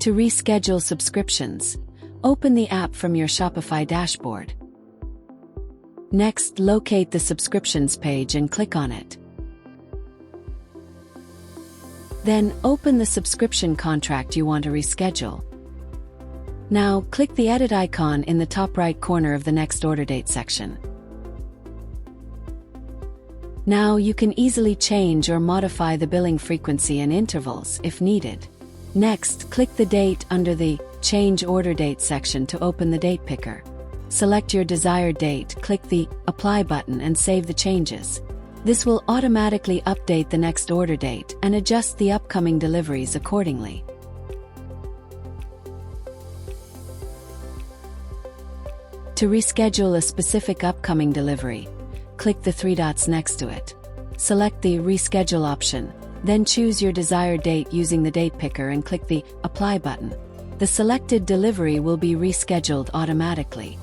To reschedule subscriptions, open the app from your Shopify dashboard. Next, locate the subscriptions page and click on it. Then, open the subscription contract you want to reschedule. Now, click the edit icon in the top right corner of the next order date section. Now you can easily change or modify the billing frequency and intervals if needed. Next, click the date under the Change Order Date section to open the date picker. Select your desired date, click the Apply button and save the changes. This will automatically update the next order date and adjust the upcoming deliveries accordingly. To reschedule a specific upcoming delivery, click the three dots next to it. Select the Reschedule option, then choose your desired date using the date picker and click the Apply button. The selected delivery will be rescheduled automatically.